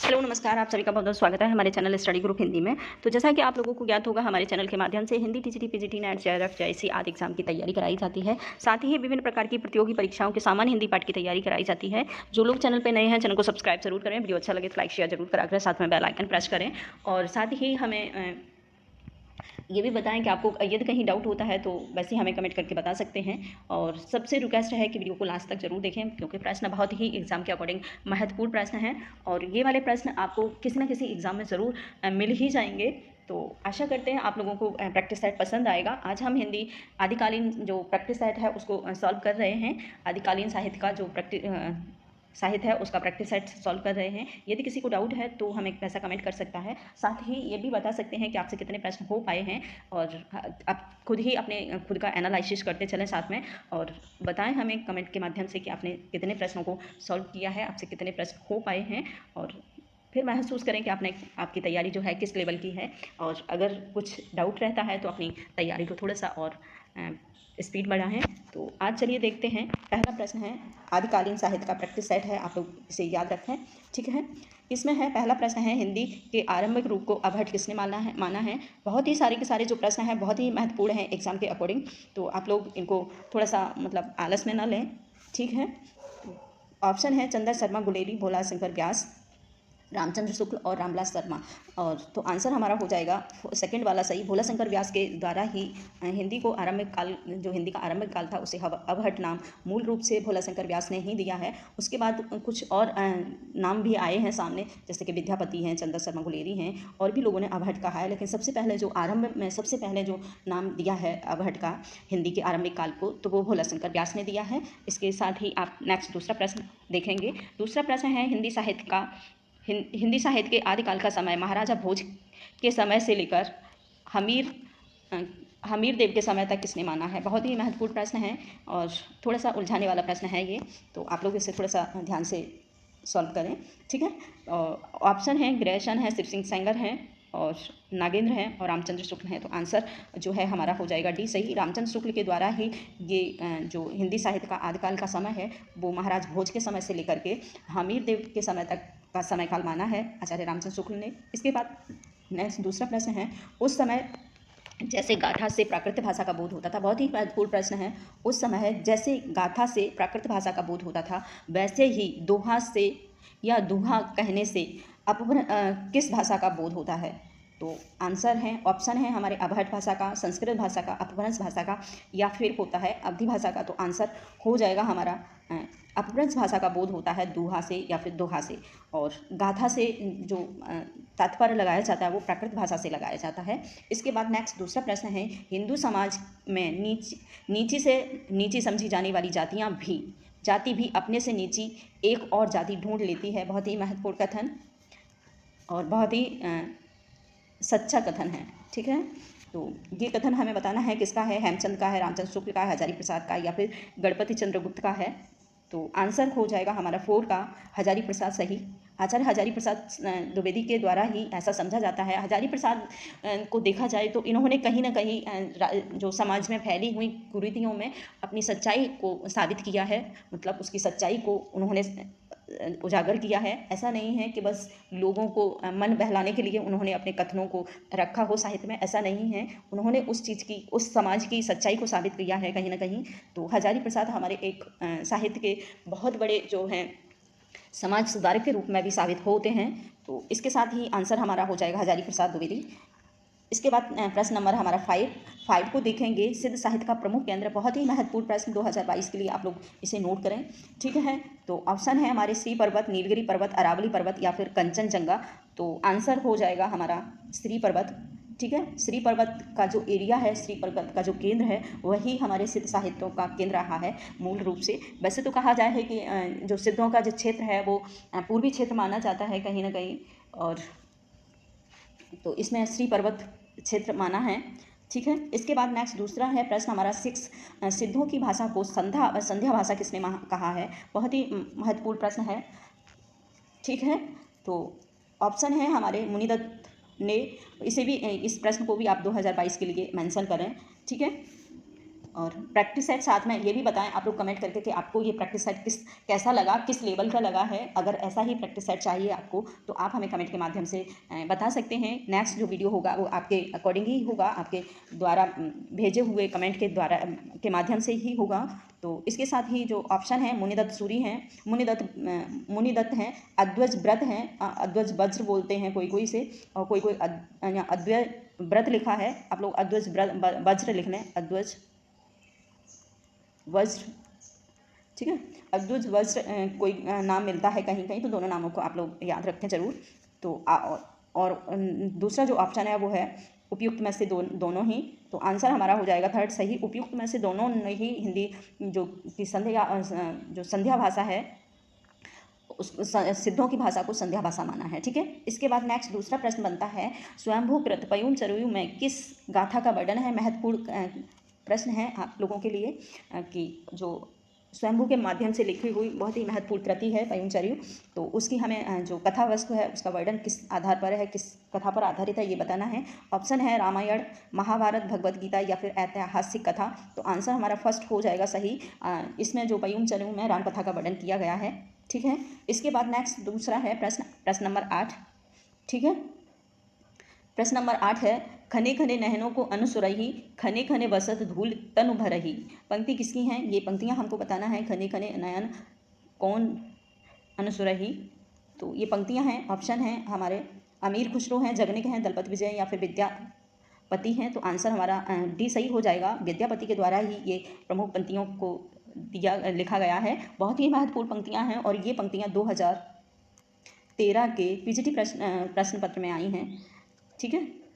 Hello नमस्कार, आप सभी का बहुत-बहुत स्वागत है हमारे चैनल स्टडी ग्रुप हिंदी में। तो जैसा कि आप लोगों को ज्ञात होगा, हमारे चैनल के माध्यम से Hindi, TGT, PGT, net, JRF जैसी आदि एग्जाम की तैयारी कराई जाती है। साथ ही विभिन्न प्रकार की प्रतियोगी परीक्षाओं के सामान्य हिंदी पाठ की तैयारी कराई जाती है। जो लोग चैनल पर नए हैं, चैनल को सब्सक्राइब जरूर करें। वीडियो अच्छा लगे तो लाइक शेयर जरूर करा करें, साथ में बेल आइकन प्रेस करें। और साथ ही हमें ये भी बताएं कि आपको यदि कहीं डाउट होता है तो वैसे हमें कमेंट करके बता सकते हैं। और सबसे रिक्वेस्ट है कि वीडियो को लास्ट तक जरूर देखें, क्योंकि प्रश्न बहुत ही एग्जाम के अकॉर्डिंग महत्वपूर्ण प्रश्न हैं और ये वाले प्रश्न आपको किसी न किसी एग्जाम में ज़रूर मिल ही जाएंगे। तो आशा करते हैं आप लोगों को प्रैक्टिस सेट पसंद आएगा। आज हम हिंदी आदिकालीन जो प्रैक्टिस सेट है उसको सॉल्व कर रहे हैं। आदिकालीन साहित्य का जो साहित्य है उसका प्रैक्टिस सेट सॉल्व कर रहे हैं। यदि किसी को डाउट है तो हमें ऐसा कमेंट कर सकता है। साथ ही ये भी बता सकते हैं कि आपसे कितने प्रश्न हो पाए हैं और आप खुद ही अपने खुद का एनालिसिस करते चलें साथ में, और बताएं हमें कमेंट के माध्यम से कि आपने कितने प्रश्नों को सॉल्व किया है, आपसे कितने प्रश्न हो पाए हैं, और फिर महसूस करें कि आपकी तैयारी जो है किस लेवल की है। और अगर कुछ डाउट रहता है तो अपनी तैयारी को थोड़ा सा और स्पीड बढ़ाएं। तो आज चलिए देखते हैं। पहला प्रश्न है, आदिकालीन साहित्य का प्रैक्टिस सेट है, आप लोग इसे याद रखें, ठीक है। इसमें है, पहला प्रश्न है, हिंदी के आरंभिक रूप को अभट्ट किसने माना है। बहुत ही सारे के सारे जो प्रश्न हैं बहुत ही महत्वपूर्ण हैं एग्जाम के अकॉर्डिंग, तो आप लोग इनको थोड़ा सा मतलब आलस में ना लें, ठीक है। ऑप्शन है चंद्र शर्मा गुलेरी, भोला शंकर व्यास, रामचंद्र शुक्ल और रामविलास शर्मा। और तो आंसर हमारा हो जाएगा सेकंड वाला सही, भोला शंकर व्यास के द्वारा ही हिंदी को आरंभिक काल, जो हिंदी का आरंभिक काल था उसे अबहट नाम मूल रूप से भोला शंकर व्यास ने ही दिया है। उसके बाद कुछ और नाम भी आए हैं सामने, जैसे कि विद्यापति हैं, चंद्र शर्मा गुलेरी हैं, और भी लोगों ने अबहट कहा है, लेकिन सबसे पहले जो आरंभ में सबसे पहले जो नाम दिया है अबहट का हिंदी के आरंभिक काल को, तो वो भोला शंकर व्यास ने दिया है। इसके साथ ही आप नेक्स्ट दूसरा प्रश्न देखेंगे। दूसरा प्रश्न है, हिंदी साहित्य के आदिकाल का समय महाराजा भोज के समय से लेकर हमीर हमीर देव के समय तक किसने माना है। बहुत ही महत्वपूर्ण प्रश्न है और थोड़ा सा उलझाने वाला प्रश्न है ये, तो आप लोग इसे थोड़ा सा ध्यान से सॉल्व करें, ठीक है। ऑप्शन है ग्रेशन है, शिव सिंह सेंगर हैं, और नागेंद्र हैं, और रामचंद्र शुक्ल हैं। तो आंसर जो है हमारा हो जाएगा डी सही। रामचंद्र शुक्ल के द्वारा ही ये जो हिंदी साहित्य का आदिकाल का समय है वो महाराज भोज के समय से लेकर के हमीर देव के समय तक का समय काल माना है आचार्य रामचंद्र शुक्ल ने। इसके बाद नेक्स्ट दूसरा प्रश्न है, उस समय जैसे गाथा से प्राकृत भाषा का बोध होता था। बहुत ही महत्वपूर्ण प्रश्न है। उस समय जैसे गाथा से प्राकृत भाषा का बोध होता था, वैसे ही दोहा से या दोहा कहने से किस भाषा का बोध होता है। तो आंसर है, ऑप्शन है हमारे अबहट भाषा का, संस्कृत भाषा का, अपभ्रंश भाषा का, या फिर होता है अवधी भाषा का। तो आंसर हो जाएगा हमारा अपभ्रंश भाषा का बोध होता है दोहा से या फिर दोहा से। और गाथा से जो तात्पर्य लगाया जाता है वो प्राकृत भाषा से लगाया जाता है। इसके बाद नेक्स्ट दूसरा प्रश्न है, हिंदू समाज में नीची से नीची समझी जाने वाली जाति भी अपने से नीची एक और जाति ढूंढ लेती है। बहुत ही महत्वपूर्ण कथन और बहुत ही सच्चा कथन है, ठीक है। तो ये कथन हमें बताना है किसका है, हेमचंद का है, रामचंद्र शुक्ल का है, हजारी प्रसाद का, या फिर गणपति चंद्रगुप्त का है। तो आंसर हो जाएगा हमारा 4 का हजारी प्रसाद सही। आचार्य हजारी प्रसाद द्विवेदी के द्वारा ही ऐसा समझा जाता है। हजारी प्रसाद को देखा जाए तो इन्होंने कहीं ना कहीं जो समाज में फैली हुई कुरीतियों में अपनी सच्चाई को साबित किया है, मतलब उसकी सच्चाई को उन्होंने उजागर किया है। ऐसा नहीं है कि बस लोगों को मन बहलाने के लिए उन्होंने अपने कथनों को रखा हो साहित्य में, ऐसा नहीं है। उन्होंने उस चीज़ की, उस समाज की सच्चाई को साबित किया है कहीं ना कहीं। तो हजारी प्रसाद हमारे एक साहित्य के बहुत बड़े जो हैं समाज सुधारक के रूप में भी साबित होते हैं। तो इसके साथ ही आंसर हमारा हो जाएगा हजारी प्रसाद द्विवेदी। इसके बाद प्रश्न नंबर हमारा 5 को देखेंगे। सिद्ध साहित्य का प्रमुख केंद्र, बहुत ही महत्वपूर्ण प्रश्न 2022 के लिए, आप लोग इसे नोट करें, ठीक है। तो ऑप्शन है हमारे श्री पर्वत, नीलगिरी पर्वत, अरावली पर्वत, या फिर कंचनजंगा। तो आंसर हो जाएगा हमारा श्री पर्वत, ठीक है। श्री पर्वत का जो एरिया है, श्री पर्वत का जो केंद्र है, वही हमारे सिद्ध साहित्यों का केंद्र रहा है मूल रूप से। वैसे तो कहा जाए है कि जो सिद्धों का जो क्षेत्र है वो पूर्वी क्षेत्र माना जाता है कहीं ना कहीं, और तो इसमें श्री पर्वत क्षेत्र माना है, ठीक है। इसके बाद नेक्स्ट दूसरा है प्रश्न हमारा 6, सिद्धों की भाषा को संध्या भाषा किसने कहा है। बहुत ही महत्वपूर्ण प्रश्न है, ठीक है। तो ऑप्शन है हमारे मुनिदत्त ने, इस प्रश्न को भी आप 2022 के लिए मेंशन करें, ठीक है। और प्रैक्टिस सेट साथ में ये भी बताएं आप लोग कमेंट करके कि आपको ये प्रैक्टिस सेट कैसा लगा, किस लेवल का लगा है। अगर ऐसा ही प्रैक्टिस सेट चाहिए आपको तो आप हमें कमेंट के माध्यम से बता सकते हैं। नेक्स्ट जो वीडियो होगा वो आपके अकॉर्डिंग ही होगा, आपके द्वारा भेजे हुए कमेंट के द्वारा के माध्यम से ही होगा। तो इसके साथ ही जो ऑप्शन है मुनिदत्त सूरी हैं, मुनिदत्त हैं, अद्वज व्रत हैं, अद्वज वज्र बोलते हैं कोई कोई से, और कोई कोई अद्वज व्रत लिखा है, आप लोग अद्वज वज्र लिख लें, अद्वज वज्र, ठीक है। अद्वज वज्र कोई नाम मिलता है कहीं कहीं, तो दोनों नामों को आप लोग याद रखें जरूर। तो और दूसरा जो ऑप्शन है वो है उपयुक्त में से दोनों ही। तो आंसर हमारा हो जाएगा थर्ड सही, उपयुक्त में से दोनों ने ही हिंदी जो कि संध्या भाषा है, उस सिद्धों की भाषा को संध्या भाषा माना है, ठीक है। इसके बाद नेक्स्ट दूसरा प्रश्न बनता है स्वयंभू कृत पयून चरयू में किस गाथा का वर्णन है। महत्वपूर्ण प्रश्न है आप लोगों के लिए कि जो स्वयंभू के माध्यम से लिखी हुई बहुत ही महत्वपूर्ण कृति है पयून चरयू, तो उसकी हमें जो कथा वस्तु है उसका वर्णन किस आधार पर है, किस कथा पर आधारित है, ये बताना है। ऑप्शन है रामायण, महाभारत, भगवत गीता या फिर ऐतिहासिक कथा। तो आंसर हमारा फर्स्ट हो जाएगा सही। इसमें जो पयून चरयू में राम कथा का वर्णन किया गया है, ठीक है। इसके बाद नेक्स्ट दूसरा है प्रश्न नंबर 8, ठीक है। प्रश्न नंबर 8 है खने खने नहनों को अनुसुरही, खने खने बसत धूल तनु भरही। पंक्ति किसकी हैं, ये पंक्तियां हमको बताना है। खने खने नयन कौन अनुसुरही, तो ये पंक्तियां हैं। ऑप्शन हैं हमारे अमीर खुसरो हैं, जगनिक हैं, दलपत विजय या फिर विद्यापति हैं। तो आंसर हमारा डी सही हो जाएगा। विद्यापति के द्वारा ही ये प्रमुख पंक्तियों को लिखा गया है। बहुत ही महत्वपूर्ण पंक्तियां हैं और ये पंक्तियां 2013 के पीजीटी प्रश्न पत्र में आई हैं, ठीक है।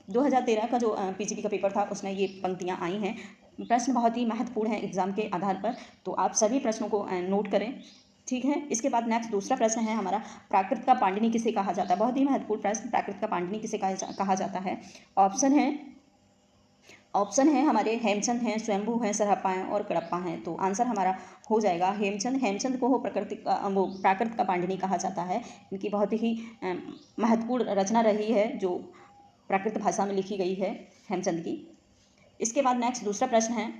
2013 का जो पीजीटी का पेपर था उसमें ये पंक्तियां आई हैं। प्रश्न बहुत ही महत्वपूर्ण है एग्जाम के आधार पर, तो आप सभी प्रश्नों को नोट करें, ठीक है। इसके बाद नेक्स्ट दूसरा प्रश्न है हमारा प्राकृत का पांडिनी किसे कहा जाता है। बहुत ही महत्वपूर्ण प्रश्न, प्राकृत का पांडिनी किसे कहा जाता है। ऑप्शन है हमारे हेमचंद हैं, स्वयंभू हैं, सरहप्पा हैं और कडप्पा हैं। तो आंसर हमारा हो जाएगा हेमचंद को प्राकृत का पांडिनी कहा जाता है। इनकी बहुत ही महत्वपूर्ण रचना रही है जो प्राकृत भाषा में लिखी गई है हेमचंद की। इसके बाद नेक्स्ट दूसरा प्रश्न है,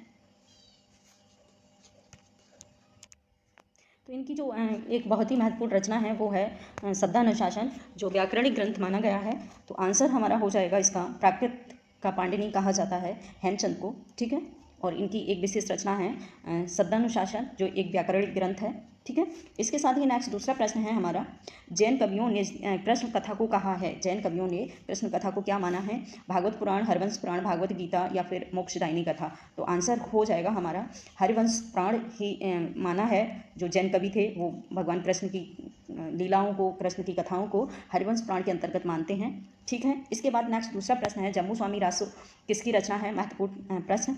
तो इनकी जो एक बहुत ही महत्वपूर्ण रचना है वो है शब्दानुशासन, जो व्याकरणिक ग्रंथ माना गया है। तो आंसर हमारा हो जाएगा इसका प्राकृत का पांडिनी कहा जाता है हेमचंद को, ठीक है। और इनकी एक विशेष रचना है शब्दानुशासन, जो एक व्याकरणिक ग्रंथ है, ठीक है। इसके साथ ही नेक्स्ट दूसरा प्रश्न है हमारा जैन कवियों ने कृष्ण कथा को कहा है। जैन कवियों ने कृष्ण कथा को क्या माना है। भागवत पुराण, हरिवंश पुराण, भागवत गीता या फिर मोक्षदायिनी कथा। तो आंसर हो जाएगा हमारा हरिवंश पुराण ही माना है। जो जैन कवि थे वो भगवान कृष्ण की लीलाओं को, कृष्ण की कथाओं को हरिवंश पुराण के अंतर्गत मानते हैं, ठीक है। इसके बाद नेक्स्ट दूसरा प्रश्न है जम्मू स्वामी रासो किसकी रचना है। महत्वपूर्ण प्रश्न,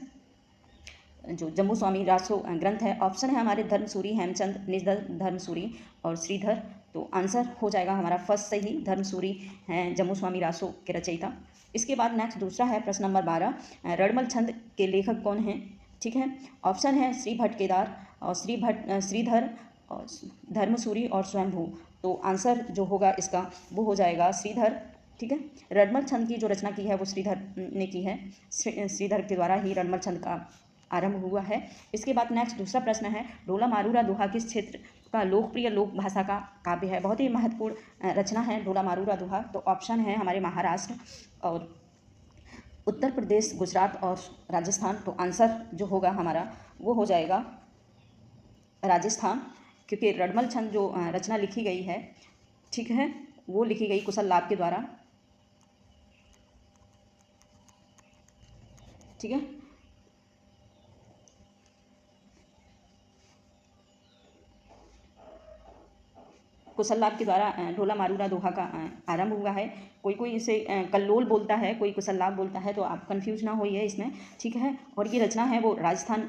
जो जम्मू स्वामी रासो ग्रंथ है। ऑप्शन है हमारे धर्मसूरी, हेमचंद, निजधर, धर्मसूरी और श्रीधर। तो आंसर हो जाएगा हमारा फर्स्ट सही, धर्मसूरी हैं जम्मू स्वामी रासो के रचयिता। इसके बाद नेक्स्ट दूसरा है प्रश्न नंबर 12, रड़मल छंद के लेखक कौन हैं, ठीक है। ऑप्शन है श्री भट्ट केदार और श्रीधर और धर्मसूरी और स्वयंभू। तो आंसर जो होगा इसका वो हो जाएगा श्रीधर, ठीक है। रड़मल छंद की जो रचना की है वो श्रीधर ने की है। श्रीधर के द्वारा ही रड़मल छंद का आरंभ हुआ है। इसके बाद नेक्स्ट दूसरा प्रश्न है ढोला मारूरा दोहा किस क्षेत्र का लोकप्रिय लोक भाषा का काव्य है। बहुत ही महत्वपूर्ण रचना है ढोला मारूरा दोहा। तो ऑप्शन है हमारे महाराष्ट्र और उत्तर प्रदेश, गुजरात और राजस्थान। तो आंसर जो होगा हमारा वो हो जाएगा राजस्थान, क्योंकि रड़मल छंद जो रचना लिखी गई है, ठीक है, वो लिखी गई कुशल लाभ के द्वारा, ठीक है। कुशल लाभ के द्वारा ढोला मारूरा दोहा का आरंभ हुआ है। कोई कोई इसे कल्लोल बोलता है, कोई कुशल लाभ बोलता है, तो आप कंफ्यूज ना होइए इसमें, ठीक है। और ये रचना है वो राजस्थान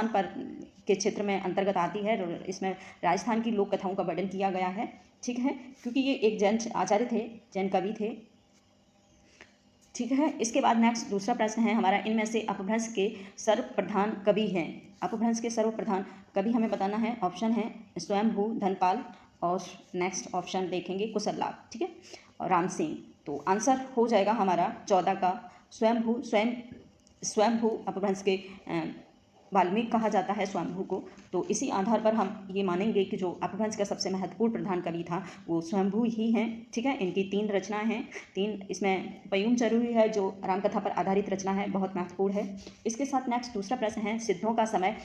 पर के क्षेत्र में अंतर्गत आती है। इसमें राजस्थान की लोक कथाओं का वर्णन किया गया है, ठीक है, क्योंकि ये एक जैन आचार्य थे, जैन कवि थे, ठीक है। इसके बाद नेक्स्ट दूसरा प्रश्न है हमारा इनमें से अपभ्रंश के सर्वप्रधान कवि हैं। अपभ्रंश के सर्वप्रधान कवि हमें बताना है। ऑप्शन है स्वयंभू, धनपाल और नेक्स्ट ऑप्शन देखेंगे कुशल लाभ, ठीक है, और राम सिंह। तो आंसर हो जाएगा हमारा 14 का स्वयंभू स्वयंभू अपभ्रंश के वाल्मीकि कहा जाता है स्वयंभू को। तो इसी आधार पर हम ये मानेंगे कि जो अपभ्रंश का सबसे महत्वपूर्ण प्रधान कवि था वो स्वयंभू ही हैं। ठीक है, इनकी 3 रचनाएं हैं, 3 इसमें पयूम जरूरी है जो रामकथा पर आधारित रचना है, बहुत महत्वपूर्ण है। इसके साथ नेक्स्ट दूसरा प्रश्न है, सिद्धों का समय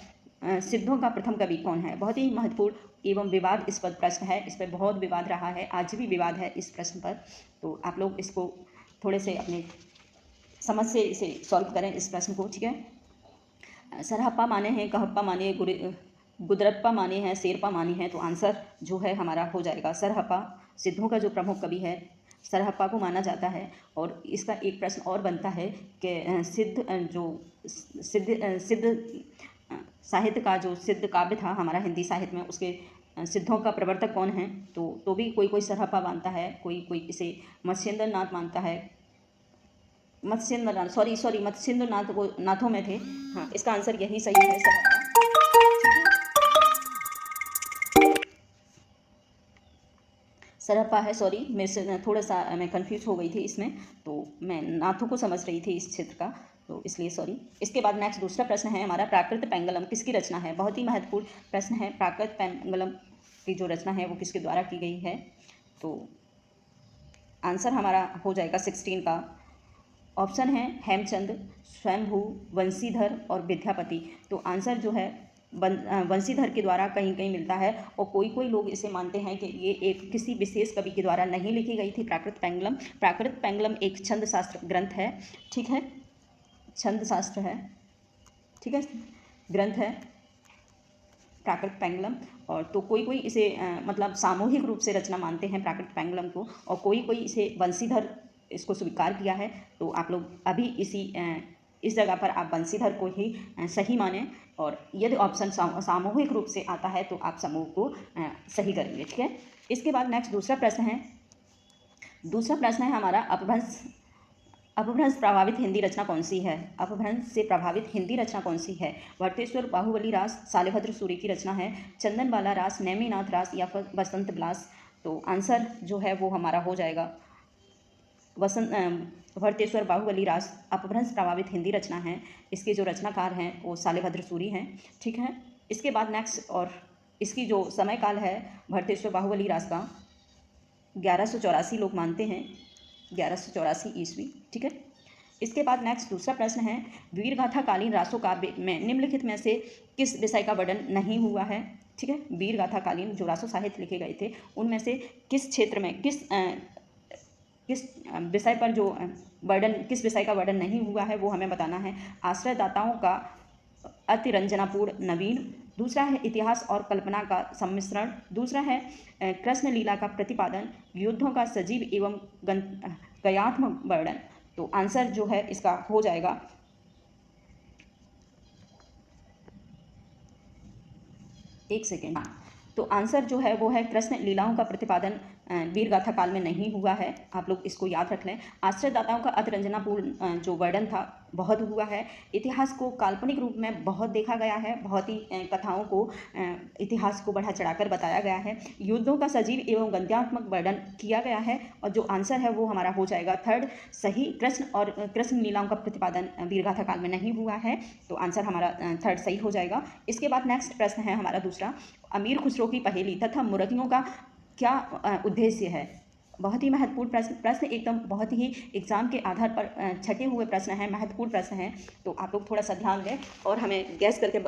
सिद्धों का प्रथम कवि कौन है। बहुत ही महत्वपूर्ण एवं विवादास्पद प्रश्न है, इस पर बहुत विवाद रहा है, आज भी विवाद है इस प्रश्न पर। तो आप लोग इसको थोड़े से अपने समझ से इसे सॉल्व करें इस प्रश्न को। ठीक है, सरहप्पा माने हैं, कहप्पा माने, गुदरप्पा माने हैं, शेरपा माने हैं। तो आंसर जो है हमारा हो जाएगा सरहप्पा। सिद्धों का जो प्रमुख कवि है सरहप्पा को माना जाता है। और इसका एक प्रश्न और बनता है कि सिद्ध साहित्य का जो सिद्ध काव्य था हमारा हिंदी साहित्य में, उसके सिद्धों का प्रवर्तक कौन है। तो भी कोई सरहप्पा मानता है, कोई इसे मत्स्येंद्र नाथ मानता है। मत्स्येंद्र नाथ वो नाथों में थे। हाँ, इसका आंसर यही सही है, सरहप्पा। सरहप्पा है, सॉरी मेरे से थोड़ा सा मैं कंफ्यूज हो गई थी इसमें, तो मैं नाथों को समझ रही थी इस क्षेत्र का, तो इसलिए सॉरी। इसके बाद नेक्स्ट दूसरा प्रश्न है हमारा, प्राकृत पेंगलम किसकी रचना है। बहुत ही महत्वपूर्ण प्रश्न है, प्राकृत पेंगलम की जो रचना है वो किसके द्वारा की गई है। तो आंसर हमारा हो जाएगा 16 का। ऑप्शन है हेमचंद, स्वयंभू, वंशीधर और विद्यापति। तो आंसर जो है वंशीधर के द्वारा कहीं कहीं मिलता है, और कोई लोग इसे मानते हैं कि ये एक किसी विशेष कवि के द्वारा नहीं लिखी गई थी प्राकृत पेंगलम। प्राकृत पेंगलम एक छंद शास्त्र ग्रंथ है। ठीक है, छंद शास्त्र है, ठीक है, ग्रंथ है प्राकृत पेंगलम। और तो कोई इसे मतलब सामूहिक रूप से रचना मानते हैं प्राकृत पेंगलम को, और कोई इसे वंशीधर इसको स्वीकार किया है। तो आप लोग अभी इस जगह पर आप वंशीधर को ही सही माने, और यदि ऑप्शन सामूहिक रूप से आता है तो आप समूह को सही करेंगे। ठीक है, इसके बाद नेक्स्ट दूसरा प्रश्न है हमारा, अपभ्रंश प्रभावित हिंदी रचना कौन सी है। अपभ्रंश से प्रभावित हिंदी रचना कौन सी है। भट्टेश्वर बाहुबली रास, सालेभद्र सूरी की रचना है, चंदनबाला रास, नेमिनाथ रास या फिर बसंत विलास। तो आंसर जो है वो हमारा हो जाएगा भट्टेश्वर बाहुबली रास अपभ्रंश प्रभावित हिंदी रचना है। इसके जो रचनाकार हैं वो सालेभद्र सूरी हैं। ठीक है, इसके बाद नेक्स्ट, और इसकी जो समय काल है भट्टेश्वर बाहुबली रास का 1184 लोग मानते हैं, 1184 ईस्वी। ठीक है, इसके बाद नेक्स्ट दूसरा प्रश्न है, वीरगाथा कालीन रासो काव्य में निम्नलिखित में से किस विषय का वर्णन नहीं हुआ है। ठीक है, वीरगाथा कालीन जो रासो साहित्य लिखे गए थे उनमें से किस क्षेत्र में किस विषय पर जो किस विषय का वर्णन नहीं हुआ है वो हमें बताना है। आश्रयदाताओं का अतिरंजनापूर्ण नवीन, दूसरा है इतिहास और कल्पना का सम्मिश्रण, दूसरा है कृष्ण लीला का प्रतिपादन, युद्धों का सजीव एवं गयात्मक वर्णन। तो आंसर जो है इसका हो जाएगा, एक सेकेंड, तो आंसर जो है वो है कृष्ण लीलाओं का प्रतिपादन वीरगाथा काल में नहीं हुआ है। आप लोग इसको याद रख लें। आश्रयदाताओं का अतिरंजनापूर्ण जो वर्णन था बहुत हुआ है। इतिहास को काल्पनिक रूप में बहुत देखा गया है, बहुत ही कथाओं को इतिहास को बढ़ा चढ़ाकर बताया गया है। युद्धों का सजीव एवं गद्यात्मक वर्णन किया गया है, और जो आंसर है वो हमारा हो जाएगा थर्ड सही, कृष्ण लीलाओं का प्रतिपादन वीरगाथा काल में नहीं हुआ है। तो आंसर हमारा थर्ड सही हो जाएगा। इसके बाद नेक्स्ट प्रश्न है हमारा दूसरा, अमीर खुसरो की पहेली तथा मुर्गियों का क्या उद्देश्य है। बहुत ही महत्वपूर्ण प्रश्न एकदम बहुत ही एग्जाम के आधार पर छटे हुए प्रश्न है, महत्वपूर्ण प्रश्न है। तो आप लोग थोड़ा सा ध्यान दें और हमें गैस करके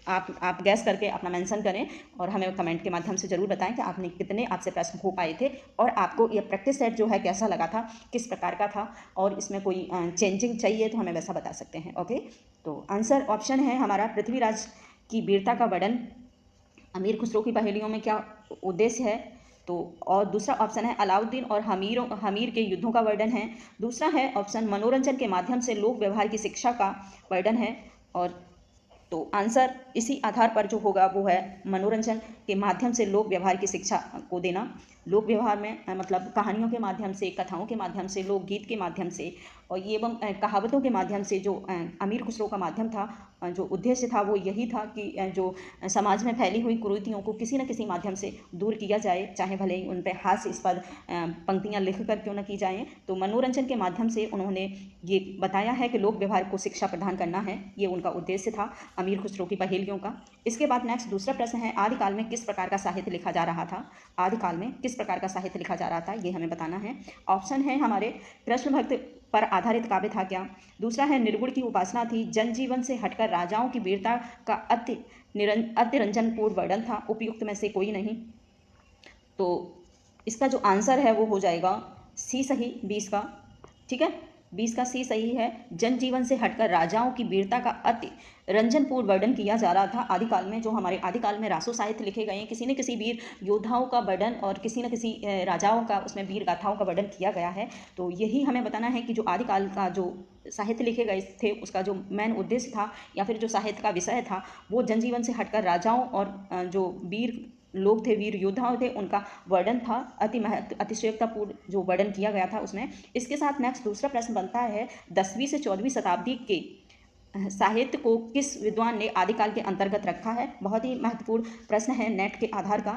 आप गैस करके अपना मेंशन करें, और हमें कमेंट के माध्यम से ज़रूर बताएं कि आपने कितने आपसे प्रश्न हो पाए थे, और आपको ये प्रैक्टिस सेट जो है कैसा लगा था, किस प्रकार का था, और इसमें कोई चेंजिंग चाहिए तो हमें वैसा बता सकते हैं। ओके, तो आंसर ऑप्शन है हमारा, पृथ्वीराज की वीरता का वर्णन अमीर खुसरो की पहेलियों में क्या उद्देश्य है। तो और दूसरा ऑप्शन है अलाउद्दीन और हमीर के युद्धों का वर्णन है। दूसरा है ऑप्शन मनोरंजन के माध्यम से लोक व्यवहार की शिक्षा का वर्णन है। और तो आंसर इसी आधार पर जो होगा वो है मनोरंजन के माध्यम से लोक व्यवहार की शिक्षा को देना। लोक व्यवहार में मतलब कहानियों के माध्यम से, कथाओं के माध्यम से, लोकगीत के माध्यम से, और ये एवं कहावतों के माध्यम से जो अमीर खुसरो का माध्यम था, जो उद्देश्य था वो यही था कि जो समाज में फैली हुई कुरीतियों को किसी न किसी माध्यम से दूर किया जाए, चाहे भले ही उन पर हास्यास्पद पंक्तियाँ लिख कर क्यों न की जाएँ। तो मनोरंजन के माध्यम से उन्होंने ये बताया है कि लोक व्यवहार को शिक्षा प्रदान करना है, ये उनका उद्देश्य था अमीर खुसरो की पहेलियों का। इसके बाद नेक्स्ट दूसरा प्रश्न है, आदिकाल में किस प्रकार का साहित्य लिखा जा रहा था? आदिकाल में किस प्रकार का साहित्य लिखा जा रहा था, ये हमें बताना है। ऑप्शन है हमारे, कृष्ण भक्त पर आधारित काव्य था क्या? दूसरा है निर्गुण की उपासना थी, जनजीवन से हटकर राजाओं की वीरता का अतिरंजनपूर्ण वर्णन था, उपयुक्त में से कोई नहीं। तो इसका जो आंसर है वो हो जाएगा सी सही, 20 का। ठीक है, 20 का सी सही है। जनजीवन से हटकर राजाओं की वीरता का अति रंजनपूर्ण वर्णन किया जा रहा था आदिकाल में। जो हमारे आदिकाल में रासो साहित्य लिखे गए हैं, किसी न किसी वीर योद्धाओं का वर्णन और किसी न किसी राजाओं का, उसमें वीर गाथाओं का वर्णन किया गया है। तो यही हमें बताना है कि जो आदिकाल का जो साहित्य लिखे गए थे उसका जो मेन उद्देश्य था या फिर जो साहित्य का विषय था वो जनजीवन से हटकर राजाओं और जो वीर लोग थे, वीर योद्धाओं थे, उनका वर्णन था। अतिशयोक्तापूर्ण जो वर्णन किया गया था उसमें। इसके साथ नेक्स्ट दूसरा प्रश्न बनता है, 10वीं से 14वीं शताब्दी के साहित्य को किस विद्वान ने आदिकाल के अंतर्गत रखा है? बहुत ही महत्वपूर्ण प्रश्न है नेट के आधार का।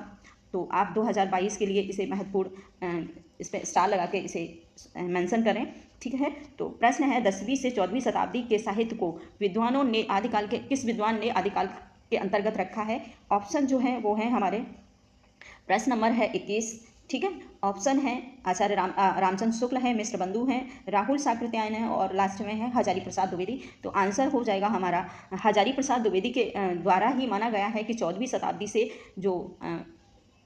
तो आप 2022 के लिए इसे महत्वपूर्ण इस पर स्टार लगा के इसे मेंशन करें। ठीक है, तो प्रश्न है 10वीं से 14वीं शताब्दी के साहित्य को विद्वानों ने आदिकाल के किस विद्वान ने आदिकाल के अंतर्गत रखा है? ऑप्शन जो है वो है हमारे, प्रश्न नंबर है 21। ठीक है, ऑप्शन है आचार्य रामचंद्र शुक्ल है, मिश्र बंधु हैं, राहुल साकृत्यायन है और लास्ट में है हजारी प्रसाद द्विवेदी। तो आंसर हो जाएगा हमारा हजारी प्रसाद द्विवेदी के द्वारा ही माना गया है कि 14वीं शताब्दी से जो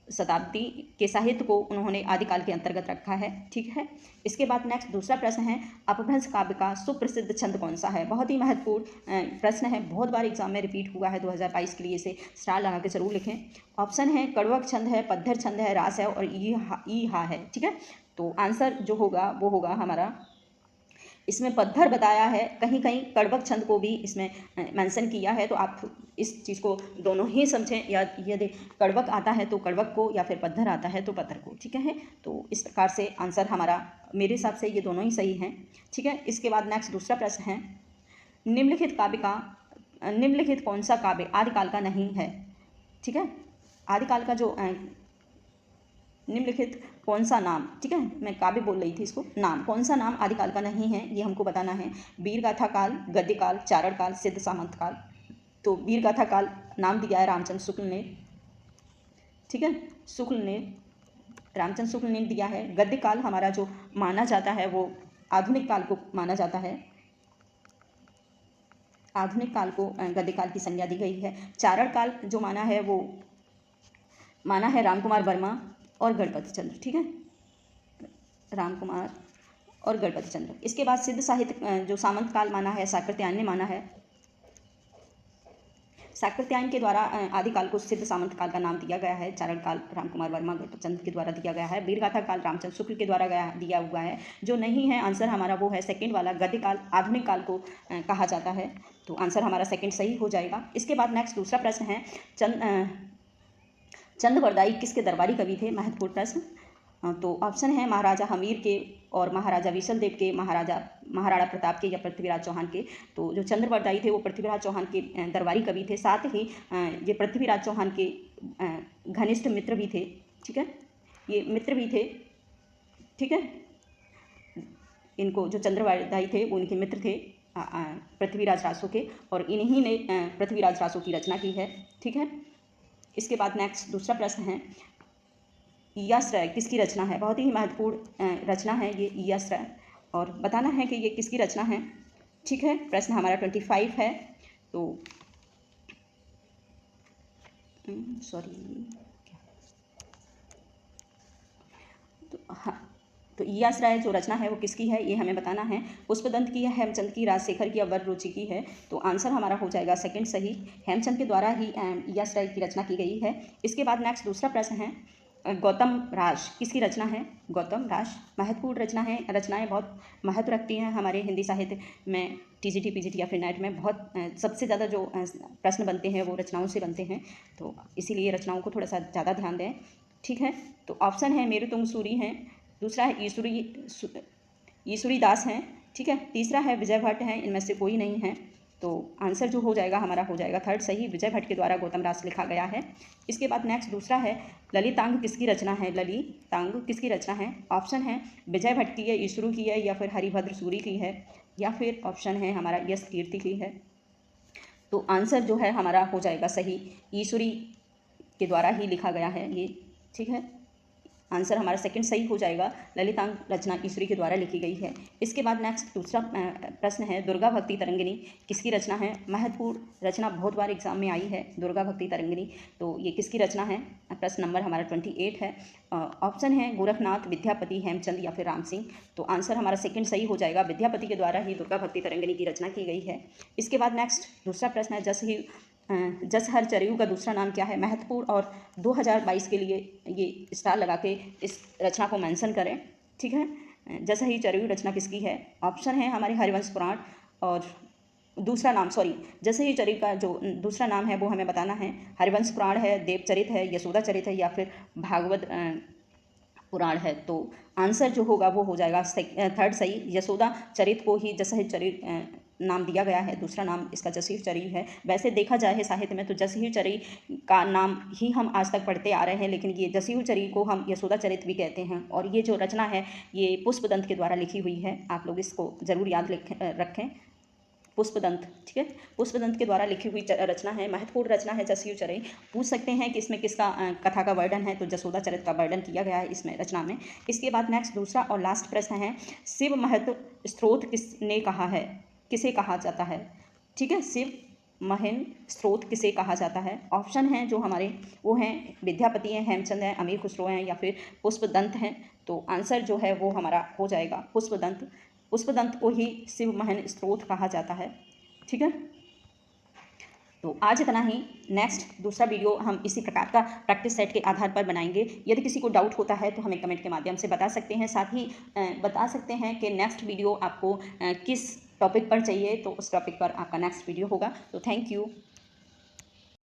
शताब्दी के साहित्य को उन्होंने आदिकाल के अंतर्गत रखा है। ठीक है, इसके बाद नेक्स्ट दूसरा प्रश्न है, अपभ्रंश काव्य का सुप्रसिद्ध छंद कौन सा है? बहुत ही महत्वपूर्ण प्रश्न है, बहुत बार एग्जाम में रिपीट हुआ है 2022 के लिए, इसे स्टार लगा के जरूर लिखें। ऑप्शन है कड़वक छंद है, पद्धर छंद है, रास है और ई हा है। ठीक है, तो आंसर जो होगा वो होगा हमारा, इसमें पद्धर बताया है, कहीं कहीं कड़वक छंद को भी इसमें मेंशन किया है। तो आप इस चीज़ को दोनों ही समझें, या यदि कड़वक आता है तो कड़वक को या फिर पद्धर आता है तो पद्धर को। ठीक है, तो इस प्रकार से आंसर हमारा मेरे हिसाब से ये दोनों ही सही हैं। ठीक है, इसके बाद नेक्स्ट दूसरा प्रश्न है, निम्नलिखित कौन सा काव्य आदिकाल का नहीं है? ठीक है, आदिकाल का जो निम्नलिखित कौन सा नाम, ठीक है, मैं काव्य बोल रही थी, इसको नाम, कौन सा नाम आदिकाल का नहीं है ये हमको बताना है। वीरगाथा काल, गद्य काल, चारण काल, सिद्ध सामंत काल। तो वीरगाथा काल नाम दिया है रामचंद्र शुक्ल ने। ठीक है, रामचंद्र शुक्ल ने दिया है। गद्य काल हमारा जो माना जाता है वो आधुनिक काल को माना जाता है, आधुनिक काल को गद्य काल की संज्ञा दी गई है। चारण काल जो माना है वो माना है रामकुमार वर्मा और गणपति चंद्र। ठीक है, रामकुमार और गणपति चंद्र। इसके बाद सिद्ध साहित्य जो सामंत काल माना है साकृत्यायन ने माना है। साकृत्यायन के द्वारा आदिकाल को सिद्ध सामंत काल का नाम दिया गया है। चारण काल रामकुमार वर्मा गणपति चंद्र के द्वारा दिया गया है। वीरगाथा काल रामचंद्र शुक्ल के द्वारा दिया हुआ है। जो नहीं है आंसर हमारा वो है सेकंड वाला, गद्य काल आधुनिक काल को कहा जाता है। तो आंसर हमारा सेकंड सही हो जाएगा। इसके बाद नेक्स्ट दूसरा प्रश्न है, चंदवरदाई किसके दरबारी कवि थे? महत्वपूर्ण प्रश्न। तो ऑप्शन है महाराजा हमीर के और महाराजा विशलदेव के, महाराणा प्रताप के या पृथ्वीराज चौहान के। तो जो चंद्रवरदाई थे वो पृथ्वीराज चौहान के दरबारी कवि थे, साथ ही ये पृथ्वीराज चौहान के घनिष्ठ मित्र भी थे। ठीक है, ये मित्र भी थे। ठीक है, इनको जो चंद्रवरदाई थे वो इनके मित्र थे पृथ्वीराज रासो के, और इन्हीं ने पृथ्वीराज रासो की रचना की है। ठीक है, इसके बाद नेक्स्ट दूसरा प्रश्न है, ईयाश्रय किसकी रचना है? बहुत ही महत्वपूर्ण रचना है ये ईयाश्रय, और बताना है कि ये किसकी रचना है। ठीक है, प्रश्न हमारा 25 है। तो तो ईयाश्रय जो रचना है वो किसकी है ये हमें बताना है। पुष्पदंत की है, हेमचंद की, राजशेखर की या वररुचि की है? तो आंसर हमारा हो जाएगा सेकंड सही, हेमचंद के द्वारा ही ईयाश्रय की रचना की गई है। इसके बाद नेक्स्ट दूसरा प्रश्न है, गौतम राज किसकी रचना है? गौतम राज महत्वपूर्ण रचना है, रचनाएं बहुत महत्व रखती हैं हमारे हिंदी साहित्य में। टीजीटी पीजीटी या फिर नेट में बहुत सबसे ज़्यादा जो प्रश्न बनते हैं वो रचनाओं से बनते हैं, तो इसीलिए रचनाओं को थोड़ा सा ज़्यादा ध्यान दें। ठीक है, तो ऑप्शन है मेरुतुंग सूरी हैं, दूसरा है ईश्वरी दास हैं, ठीक है। तीसरा है विजय भट्ट हैं, इनमें से कोई नहीं है, तो आंसर जो हो जाएगा हमारा हो जाएगा थर्ड सही, विजय भट्ट के द्वारा गौतम रास लिखा गया है। इसके बाद नेक्स्ट दूसरा है ललितांग किसकी रचना है, ललितांग किसकी रचना है। ऑप्शन है विजय भट्ट की है, ईसुरु की है, या फिर हरिभद्र सूरी की है, या फिर ऑप्शन है हमारा यश कीर्ति की है। तो आंसर जो है हमारा हो जाएगा सही, ईसुरी के द्वारा ही लिखा गया है ये, ठीक है। आंसर हमारा सेकंड सही हो जाएगा, ललितांग रचना ईश्वरी के द्वारा लिखी गई है। इसके बाद नेक्स्ट दूसरा प्रश्न है दुर्गा भक्ति तरंगिनी किसकी रचना है। महत्वपूर्ण रचना बहुत बार एग्जाम में आई है दुर्गा भक्ति तरंगिनी, तो ये किसकी रचना है। प्रश्न नंबर हमारा 28 है। ऑप्शन है गोरखनाथ, विद्यापति, हेमचंद या फिर राम सिंह। तो आंसर हमारा सेकंड सही हो जाएगा, विद्यापति के द्वारा ही दुर्गा भक्ति तरंगिनी की रचना की गई है। इसके बाद नेक्स्ट दूसरा प्रश्न है जस हर चरयू का दूसरा नाम क्या है। महत्वपूर्ण और 2022 के लिए ये स्टार लगा के इस रचना को मेंशन करें, ठीक है। जस ही चरयू रचना किसकी है। ऑप्शन है हमारे हरिवंश पुराण, और दूसरा नाम जस ही चरयू का जो दूसरा नाम है वो हमें बताना है। हरिवंश पुराण है, देवचरित है, यशोदा चरित है, या फिर भागवत पुराण है। तो आंसर जो होगा वो हो जाएगा थर्ड सही, यशोदा चरित को ही जस ही चरित नाम दिया गया है, दूसरा नाम इसका जसीर चरी है। वैसे देखा जाए साहित्य में तो जसीर चरी का नाम ही हम आज तक पढ़ते आ रहे हैं, लेकिन ये जसीर चरी को हम यशोदा चरित भी कहते हैं। और ये जो रचना है ये पुष्पदंत के द्वारा लिखी हुई है, आप लोग इसको ज़रूर याद रखें, पुष्पदंत, ठीक है। पुष्पदंत के द्वारा लिखी हुई रचना है, महत्वपूर्ण रचना है जसीर चरी। पूछ सकते हैं कि इसमें किसका कथा का वर्णन है, तो जसोदा चरित का वर्णन किया गया है इसमें रचना में। इसके बाद नेक्स्ट दूसरा और लास्ट प्रश्न है शिव महत्व स्त्रोत किसने कहा है, किसे कहा जाता है, ठीक है। शिव महन स्त्रोत किसे कहा जाता है। ऑप्शन हैं जो हमारे वो हैं विद्यापति हैं, हेमचंद हैं, अमीर खुसरो हैं, या फिर पुष्पदंत हैं। तो आंसर जो है वो हमारा हो जाएगा पुष्पदंत। पुष्पदंत को ही शिव महन स्त्रोत कहा जाता है, ठीक है। तो आज इतना ही। नेक्स्ट दूसरा वीडियो हम इसी प्रकार का प्रैक्टिस सेट के आधार पर बनाएंगे। यदि किसी को डाउट होता है तो हमें कमेंट के माध्यम से बता सकते हैं। साथ ही बता सकते हैं कि नेक्स्ट वीडियो आपको किस टॉपिक पर चाहिए, तो उस टॉपिक पर आपका नेक्स्ट वीडियो होगा। तो थैंक यू।